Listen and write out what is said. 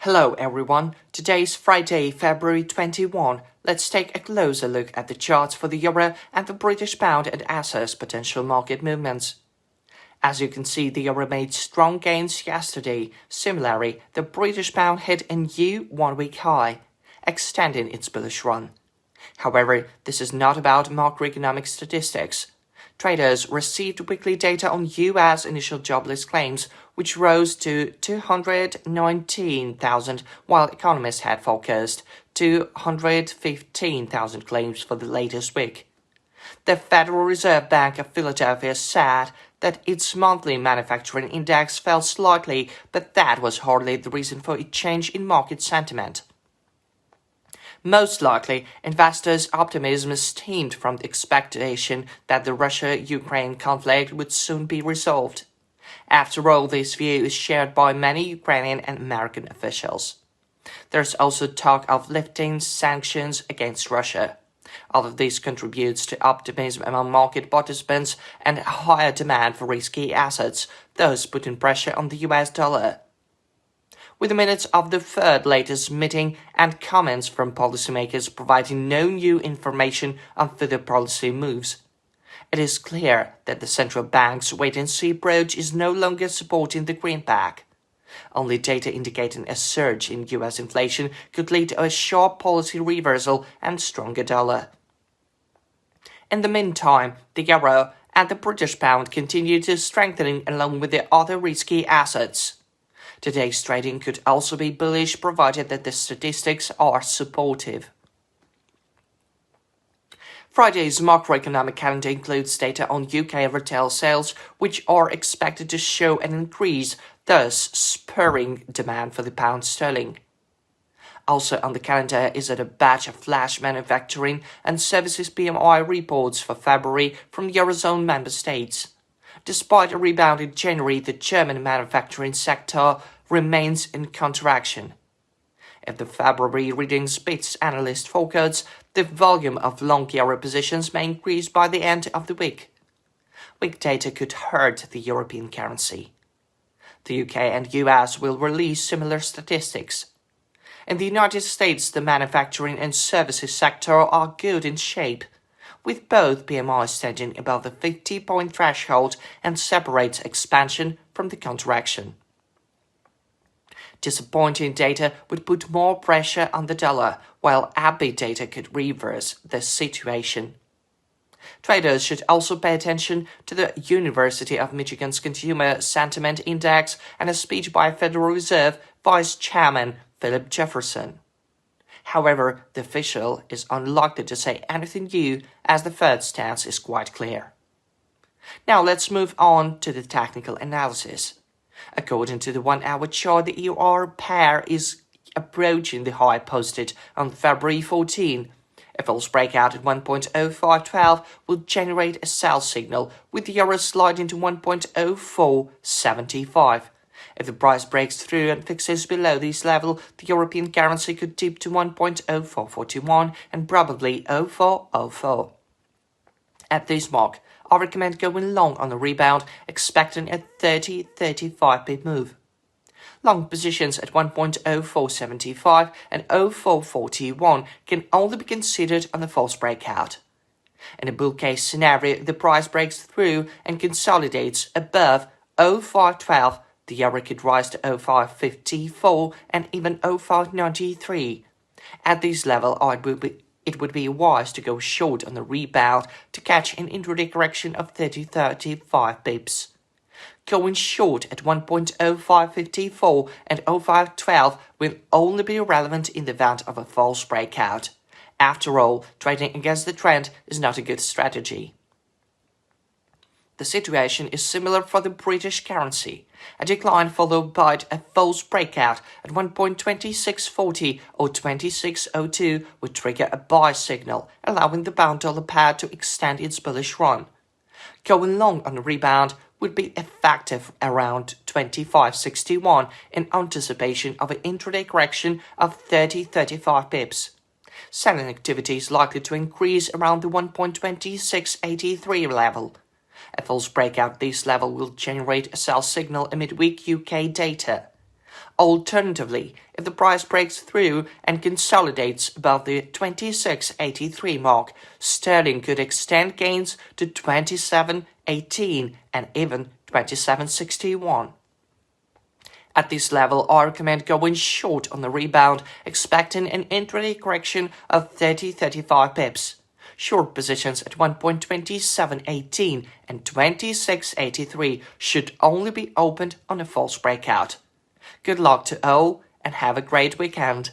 Hello everyone, today is Friday, February 21. Let's take a closer look at the charts for the euro and the British pound and assess potential market movements. As you can see, the euro made strong gains yesterday. Similarly, the British pound hit a new one-week high, extending its bullish run. However, this is not about macroeconomic statistics. Traders received weekly data on U.S. initial jobless claims, which rose to 219,000, while economists had forecast 215,000 claims for the latest week. The Federal Reserve Bank of Philadelphia said that its monthly manufacturing index fell slightly, but that was hardly the reason for a change in market sentiment. Most likely, investors' optimism stemmed from the expectation that the Russia-Ukraine conflict would soon be resolved. After all, this view is shared by many Ukrainian and American officials. There's also talk of lifting sanctions against Russia. All of this contributes to optimism among market participants and a higher demand for risky assets, thus putting pressure on the US dollar. With the minutes of the third latest meeting and comments from policymakers providing no new information on further policy moves, it is clear that the central bank's wait-and-see approach is no longer supporting the greenback. Only data indicating a surge in US inflation could lead to a sharp policy reversal and stronger dollar. In the meantime, the euro and the British pound continue to strengthen along with the other risky assets. Today's trading could also be bullish provided that the statistics are supportive. Friday's macroeconomic calendar includes data on UK retail sales, which are expected to show an increase, thus spurring demand for the pound sterling. Also on the calendar is a batch of flash manufacturing and services PMI reports for February from Eurozone member states. Despite a rebound in January, the German manufacturing sector remains in contraction. If the February readings beats analyst forecasts, the volume of long euro positions may increase by the end of the week. Weak data could hurt the European currency. The UK and US will release similar statistics. In the United States, the manufacturing and services sector are good in shape, with both PMIs standing above the 50-point threshold and separates expansion from the contraction. Disappointing data would put more pressure on the dollar, while upbeat data could reverse the situation. Traders should also pay attention to the University of Michigan's Consumer Sentiment Index and a speech by Federal Reserve Vice Chairman Philip Jefferson. However, the official is unlikely to say anything new as the Fed's stance is quite clear. Now let's move on to the technical analysis. According to the 1-hour chart, the EUR pair is approaching the high posted on February 14. A false breakout at 1.0512 will generate a sell signal, with the euro sliding to 1.0475. If the price breaks through and fixes below this level, the European currency could dip to 1.0441 and probably 0404. At this mark, I recommend going long on the rebound, expecting a 30-35 pip move. Long positions at 1.0475 and 0441 can only be considered on the false breakout. In a bull case scenario, if the price breaks through and consolidates above 0512, the euro could rise to 0554 and even 0593. At this level, it would be wise to go short on the rebound to catch an intraday correction of 30-35 pips. Going short at 1.0554 and 0512 will only be relevant in the event of a false breakout. After all, trading against the trend is not a good strategy. The situation is similar for the British currency. A decline followed by a false breakout at 1.2640 or 2602 would trigger a buy signal, allowing the pound-dollar pair to extend its bullish run. Going long on the rebound would be effective around 2561 in anticipation of an intraday correction of 30-35 pips. Selling activity is likely to increase around the 1.2683 level. A false breakout this level will generate a sell signal amid weak UK data. Alternatively, if the price breaks through and consolidates above the 26.83 mark, sterling could extend gains to 27.18 and even 27.61. At this level, I recommend going short on the rebound, expecting an intraday correction of 30-35 pips. Short positions at 1.2718 and 26.83 should only be opened on a false breakout. Good luck to all and have a great weekend.